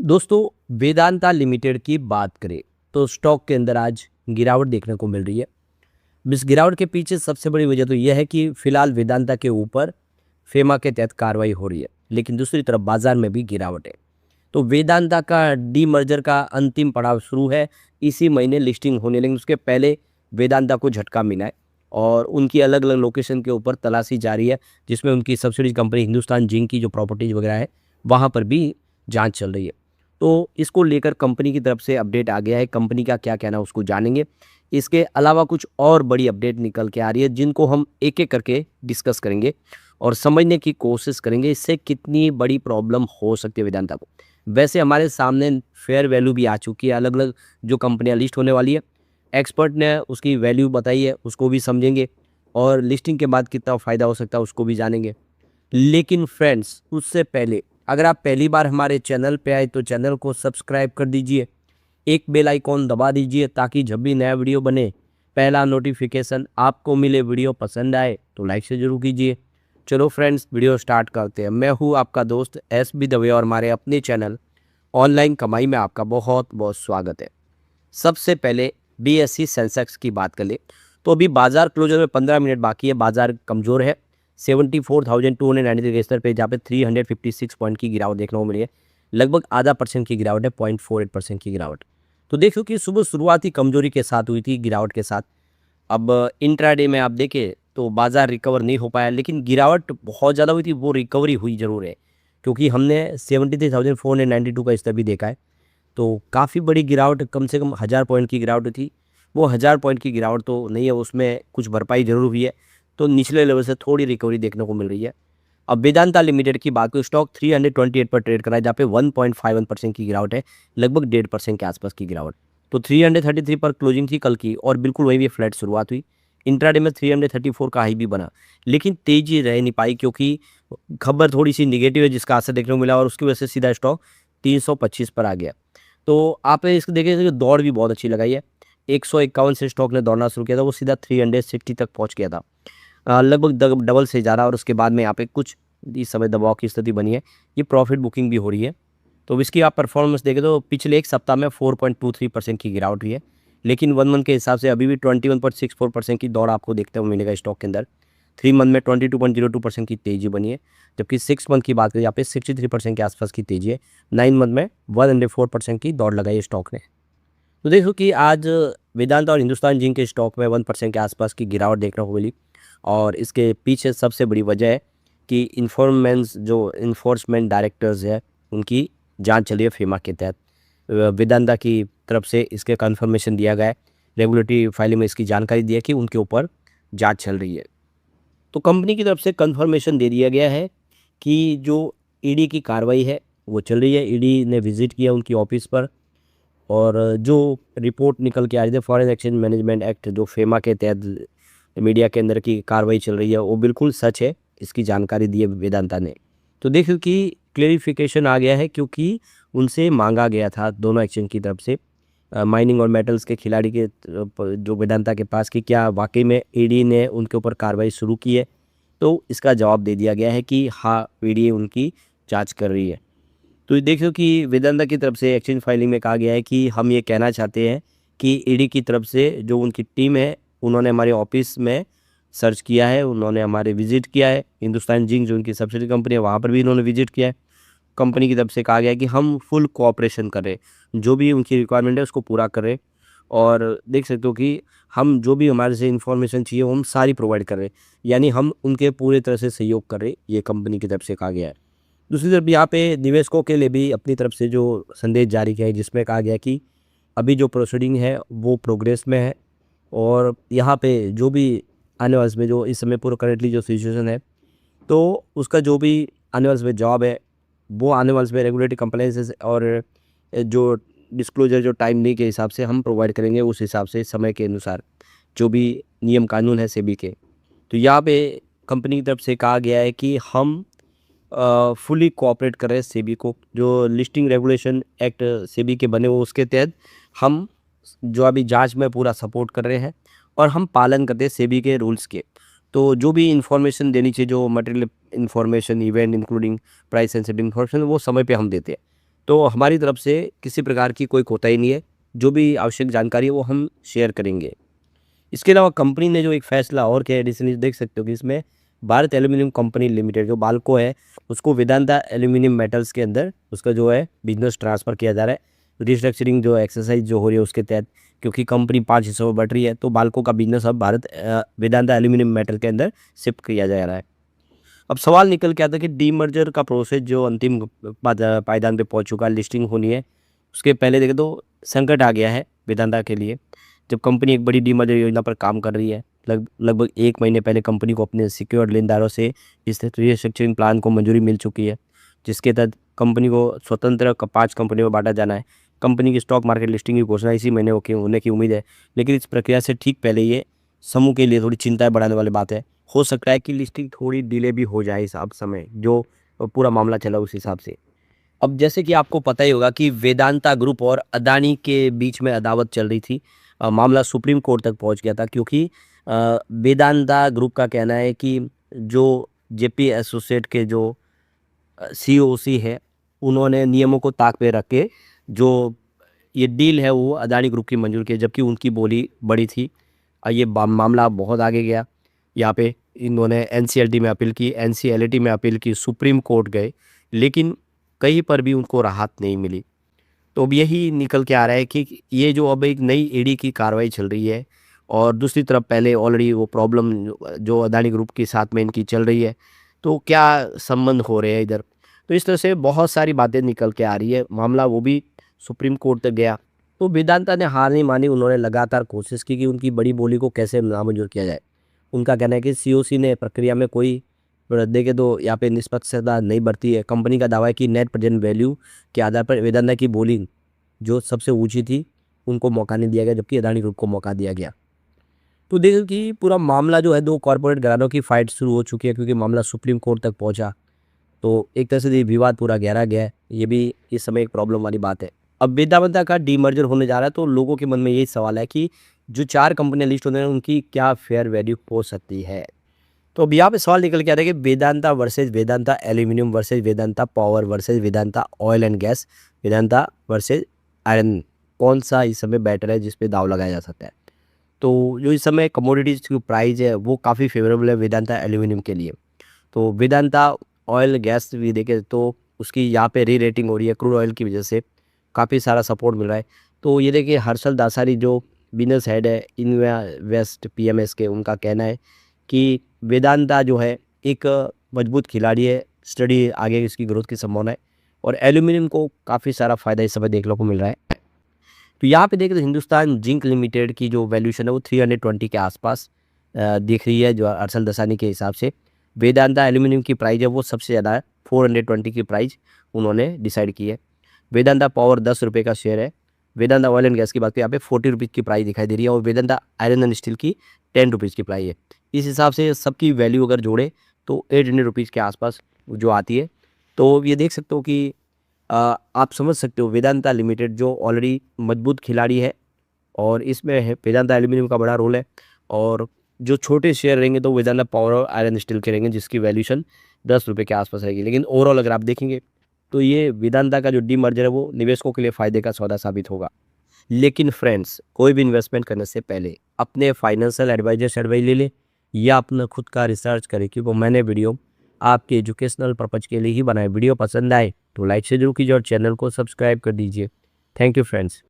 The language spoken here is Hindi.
दोस्तों, वेदांता लिमिटेड की बात करें तो स्टॉक के अंदर आज गिरावट देखने को मिल रही है। इस गिरावट के पीछे सबसे बड़ी वजह तो यह है कि फिलहाल वेदांता के ऊपर फेमा के तहत कार्रवाई हो रही है, लेकिन दूसरी तरफ बाजार में भी गिरावट है। तो वेदांता का डीमर्जर का अंतिम पड़ाव शुरू है। इसी महीने लिस्टिंग होने, लेकिन उसके पहले वेदांता को झटका मिला है और उनकी अलग अलग लोकेशन के ऊपर तलाशी जारी है, जिसमें उनकी सब्सिडी कंपनी हिंदुस्तान जिंक की जो प्रॉपर्टीज वगैरह है वहाँ पर भी जांच चल रही है। तो इसको लेकर कंपनी की तरफ से अपडेट आ गया है। कंपनी का क्या कहना है उसको जानेंगे। इसके अलावा कुछ और बड़ी अपडेट निकल के आ रही है, जिनको हम एक एक करके डिस्कस करेंगे और समझने की कोशिश करेंगे इससे कितनी बड़ी प्रॉब्लम हो सकती है वेदांता को। वैसे हमारे सामने फेयर वैल्यू भी आ चुकी है, अलग अलग जो कंपनियां लिस्ट होने वाली है। एक्सपर्ट ने उसकी वैल्यू बताई है, उसको भी समझेंगे और लिस्टिंग के बाद कितना फ़ायदा हो सकता है उसको भी जानेंगे। लेकिन फ्रेंड्स, उससे पहले अगर आप पहली बार हमारे चैनल पे आए तो चैनल को सब्सक्राइब कर दीजिए, एक बेल आइकॉन दबा दीजिए ताकि जब भी नया वीडियो बने पहला नोटिफिकेशन आपको मिले। वीडियो पसंद आए तो लाइक से जरूर कीजिए। चलो फ्रेंड्स, वीडियो स्टार्ट करते हैं। मैं हूँ आपका दोस्त SB दवे और हमारे अपने चैनल ऑनलाइन कमाई में आपका बहुत बहुत स्वागत है। सबसे पहले BSE सेंसेक्स की बात कर ले तो अभी बाजार क्लोजर में 15 मिनट बाकी है। बाजार कमज़ोर है 74,293 के स्तर पे, जहाँ पे 356 पॉइंट की गिरावट देखने को मिली है। लगभग आधा % की गिरावट है, 0.48% की गिरावट। तो देखो कि सुबह शुरुआती कमजोरी के साथ हुई थी, गिरावट के साथ। अब इंट्राडे में आप देखें तो बाजार रिकवर नहीं हो पाया, लेकिन गिरावट बहुत ज़्यादा हुई थी, वो रिकवरी हुई ज़रूर है, क्योंकि हमने 73,492 का स्तर भी देखा है। तो काफ़ी बड़ी गिरावट, कम से कम 1000 पॉइंट की गिरावट थी। वो 1000 पॉइंट की गिरावट तो नहीं है, उसमें कुछ भरपाई ज़रूर हुई है। तो निचले लेवल से थोड़ी रिकवरी देखने को मिल रही है। अब वेदांता लिमिटेड की बात करें, स्टॉक 328 पर ट्रेड करा है, जहाँ पे 1.51% की गिरावट है, लगभग 1.5% के आसपास की गिरावट। तो 333 पर क्लोजिंग थी कल की और बिल्कुल वहीं भी फ्लैट शुरुआत हुई। इंट्राडे में 334 का हाई भी बना, लेकिन तेजी रह नहीं पाई क्योंकि खबर थोड़ी सी निगेटिव है जिसका असर देखने को मिला और उसकी वजह से सीधा स्टॉक 325 पर आ गया। तो आप इसको देखिए, दौड़ भी बहुत अच्छी लगाई है। 151 से स्टॉक ने दौड़ना शुरू किया था, वो सीधा 360 तक पहुंच गया था। लगभग डबल से ज़्यादा, और उसके बाद में यहाँ पे कुछ इस समय दबाव की स्थिति बनी है। ये प्रॉफिट बुकिंग भी हो रही है। तो इसकी आप परफॉर्मेंस देखें तो पिछले एक सप्ताह में 4.23% की गिरावट हुई है, लेकिन 1 मंथ के हिसाब से अभी भी 21.64% की दौड़ आपको देखते हुए मिलेगा स्टॉक के अंदर। 3 मंथ में 22.02% की तेज़ी बनी है, जबकि 6 मंथ की बात करें यहाँ पे 63% के आसपास की तेज़ी है। 9 मंथ में 104% की दौड़ लगाई है स्टॉक ने। तो देखो कि आज वेदांता और हिंदुस्तान जिंक के स्टॉक में 1% के आसपास की गिरावट देखने को मिली और इसके पीछे सबसे बड़ी वजह है कि इन्फोर्समेंट डायरेक्टर्स है, उनकी जांच चली है फेमा के तहत। वेदांता की तरफ से इसके कन्फर्मेशन दिया गया है, रेगुलेटरी फाइलिंग में इसकी जानकारी दी है कि उनके ऊपर जांच चल रही है। तो कंपनी की तरफ से कन्फर्मेशन दे दिया गया है कि जो ईडी की कार्रवाई है वो चल रही है। ईडी ने विजिट किया उनकी ऑफिस पर और जो रिपोर्ट निकल के आ रही थी, फॉरेन एक्सचेंज मैनेजमेंट एक्ट जो फेमा के तहत मीडिया के अंदर की कार्रवाई चल रही है, वो बिल्कुल सच है। इसकी जानकारी दी है वेदांता ने। तो देखो कि क्लेरिफिकेशन आ गया है, क्योंकि उनसे मांगा गया था दोनों एक्सचेंज की तरफ से, माइनिंग और मेटल्स के खिलाड़ी के जो वेदांता के पास, कि क्या वाकई में ईडी ने उनके ऊपर कार्रवाई शुरू की है। तो इसका जवाब दे दिया गया है कि हाँ, ईडी उनकी जाँच कर रही है। तो ये देखो कि वेदांता की तरफ से एक्सचेंज फाइलिंग में कहा गया है कि हम ये कहना चाहते हैं कि ईडी की तरफ से जो उनकी टीम है, उन्होंने हमारे ऑफिस में सर्च किया है, उन्होंने हमारे विजिट किया है। हिंदुस्तान जिंक जो उनकी सब्सिडी कंपनी है वहाँ पर भी इन्होंने विजिट किया है। कंपनी की तरफ से कहा गया है कि हम फुल कोऑपरेशन करें, जो भी उनकी रिक्वायरमेंट है उसको पूरा करें। और देख सकते हो कि हम जो भी हमारे से इन्फॉर्मेशन चाहिए वो हम सारी प्रोवाइड कर रहे हैं, यानी हम उनके पूरे तरह से सहयोग कर रहे हैं, ये कंपनी की तरफ से कहा गया है। दूसरी तरफ यहाँ पे निवेशकों के लिए भी अपनी तरफ से जो संदेश जारी किया है, जिसमें कहा गया कि अभी जो प्रोसीडिंग है वो प्रोग्रेस में है और यहाँ पे जो भी आने वाले में, जो इस समय पूरा करेंटली जो सिचुएशन है, तो उसका जो भी आने वाले में जॉब है वो आने वाले में रेगुलेटरी कंप्लायंसेस और जो डिस्क्लोजर जो टाइम के हिसाब से हम प्रोवाइड करेंगे, उस हिसाब से समय के अनुसार जो भी नियम कानून है सेबी के। तो यहाँ पे कंपनी की तरफ से कहा गया है कि हम फुली कोऑपरेट कर रहे हैं सेबी को, जो लिस्टिंग रेगुलेशन एक्ट सेबी के बने वो उसके तहत हम जो अभी जांच में पूरा सपोर्ट कर रहे हैं और हम पालन करते हैं सेबी के रूल्स के। तो जो भी इन्फॉर्मेशन देनी चाहिए, जो material information, event including price sensitive information, वो समय पे हम देते हैं। तो हमारी तरफ से किसी प्रकार की कोई कोताही नहीं है, जो भी आवश्यक जानकारी है वो हम शेयर करेंगे। इसके अलावा कंपनी ने जो एक फैसला और किया है रिसेंटली, देख सकते हो कि इसमें भारत एल्यूमिनियम कंपनी लिमिटेड जो बाल्को है, उसको वेदांता एल्यूमिनियम मेटल्स के अंदर उसका जो है बिजनेस ट्रांसफ़र किया जा रहा है। रिस्ट्रक्चरिंग जो एक्सरसाइज जो हो रही है उसके तहत, क्योंकि कंपनी 5 हिस्सों में बढ़ रही है, तो बाल्को का बिजनेस अब वेदांता एल्यूमिनियम मेटल के अंदर शिफ्ट किया जा रहा है। अब सवाल निकल के आता है कि डीमर्जर का प्रोसेस जो अंतिम पायदान पे पहुंच चुका है, लिस्टिंग होनी है, उसके पहले देखें तो संकट आ गया है वेदांता के लिए। जब कंपनी एक बड़ी डीमर्जर योजना पर काम कर रही है, लगभग 1 महीने पहले कंपनी को अपने सिक्योर्ड लेनदारों से इस रिस्ट्रक्चरिंग प्लान को मंजूरी मिल चुकी है, जिसके तहत कंपनी को स्वतंत्र 5 कंपनियों में बांटा जाना है। कंपनी की स्टॉक मार्केट लिस्टिंग की घोषणा इसी महीने होने की उम्मीद है, लेकिन इस प्रक्रिया से ठीक पहले ये समूह के लिए थोड़ी चिंताएं बढ़ाने वाली बात है। हो सकता है कि लिस्टिंग थोड़ी डिले भी हो जाए, हिसाब समय जो पूरा मामला चला उस हिसाब से। अब जैसे कि आपको पता ही होगा कि वेदांता ग्रुप और अदानी के बीच में अदावत चल रही थी। मामला सुप्रीम कोर्ट तक पहुंच गया था, क्योंकि वेदांता ग्रुप का कहना है कि जो जेपी एसोसिएट के जो सीओसी है, उन्होंने नियमों को ताक पे रख के जो ये डील है वो अदानी ग्रुप की मंजूर की, जबकि उनकी बोली बड़ी थी। ये मामला बहुत आगे गया। यहाँ पे इन्होंने एनसीएलटी में अपील की, एनसीएलटी में अपील की, सुप्रीम कोर्ट गए, लेकिन कहीं पर भी उनको राहत नहीं मिली। तो अब यही निकल के आ रहा है कि ये जो अब एक नई ईडी की कार्रवाई चल रही है, और दूसरी तरफ पहले ऑलरेडी वो प्रॉब्लम जो अदानी ग्रुप के साथ में इनकी चल रही है, तो क्या संबंध हो रहे हैं इधर। तो इस तरह से बहुत सारी बातें निकल के आ रही है। मामला वो भी सुप्रीम कोर्ट तक गया, तो वेदांता ने हार नहीं मानी। उन्होंने लगातार कोशिश की कि उनकी बड़ी बोली को कैसे नामंजूर किया जाए। उनका कहना है कि सीओसी ने प्रक्रिया में कोई देखे तो यहाँ पे निष्पक्षता नहीं बरती है। कंपनी का दावा है कि नेट प्रेजेंट वैल्यू के आधार पर वेदांता की बोली जो सबसे ऊंची थी उनको मौका नहीं दिया गया, जबकि अदानी ग्रुप को मौका दिया गया। तो देखो कि पूरा मामला जो है, दो कॉर्पोरेट घरानों की फाइट शुरू हो चुकी है, क्योंकि मामला सुप्रीम कोर्ट तक पहुंचा। तो एक तरह से ये विवाद पूरा गहरा गया है। ये भी इस समय एक प्रॉब्लम वाली बात है। अब वेदांता का डीमर्जर होने जा रहा है, तो लोगों के मन में यही सवाल है कि जो 4 कंपनियां लिस्ट होने हैं उनकी क्या फेयर वैल्यू हो सकती है। तो अब यहाँ पे सवाल निकल के आता है कि Vedanta versus Vedanta aluminium versus Vedanta power versus Vedanta oil and gas, Vedanta versus iron, कौन सा इस समय बेटर है जिस पे दाव लगाया जा सकता है। तो जो इस समय कमोडिटीज़ की प्राइस है वो काफ़ी फेवरेबल है वेदांता एल्यूमिनियम के लिए। तो वेदांता ऑयल गैस भी देखें तो उसकी यहाँ पे री रेटिंग हो रही है क्रूड ऑयल की वजह से, काफ़ी सारा सपोर्ट मिल रहा है। तो ये देखिए हर्षल दासारी जो बिजनेस हेड है इन्वेस्ट पीएमएस के, उनका कहना है कि वेदांता जो है एक मजबूत खिलाड़ी है, स्टडी आगे इसकी ग्रोथ की संभावना है, और एल्यूमिनियम को काफ़ी सारा फ़ायदा इस समय देखने को मिल रहा है। तो यहाँ पे देखें तो हिंदुस्तान जिंक लिमिटेड की जो वैल्यूशन है वो 320 के आसपास दिख रही है, जो हर्षल दसानी के हिसाब से। वेदांता एल्यूमिनियम की प्राइस है वो सबसे ज़्यादा है, 420 की प्राइस उन्होंने डिसाइड की है। वेदांता पावर 10 रुपये का शेयर है। वेदांता ऑयल एंड गैस की बात करें, यहाँ पे 40 रुपीज़ की प्राइस दिखाई दे रही है, और वेदांता आयरन एंड स्टील की 10 रुपीज़ की प्राइस है। इस हिसाब से सबकी वैल्यू अगर जोड़े तो 800 रुपीज़ के आसपास जो आती है। तो ये देख सकते हो कि आप समझ सकते हो वेदांता लिमिटेड जो ऑलरेडी मजबूत खिलाड़ी है, और इसमें है वेदांता एल्यूमिनियम का बड़ा रोल है। और जो छोटे शेयर रहेंगे तो वेदांता पावर और आयरन स्टील के रहेंगे, जिसकी वैल्यूशन 10 रुपये के आसपास रहेगी। लेकिन ओवरऑल अगर आप देखेंगे तो ये वेदांता का जो डीमर्जर है वो निवेशकों के लिए फ़ायदे का सौदा साबित होगा। लेकिन फ्रेंड्स, कोई भी इन्वेस्टमेंट करने से पहले अपने फाइनेंशियल एडवाइजर से एडवाइस ले लें, या अपना खुद का रिसर्च करें, क्योंकि मैंने वीडियो आपके एजुकेशनल पर्पज़ के लिए ही बनाए। वीडियो पसंद आए तो लाइक से जरूर कीजिए और चैनल को सब्सक्राइब कर दीजिए। Thank you friends.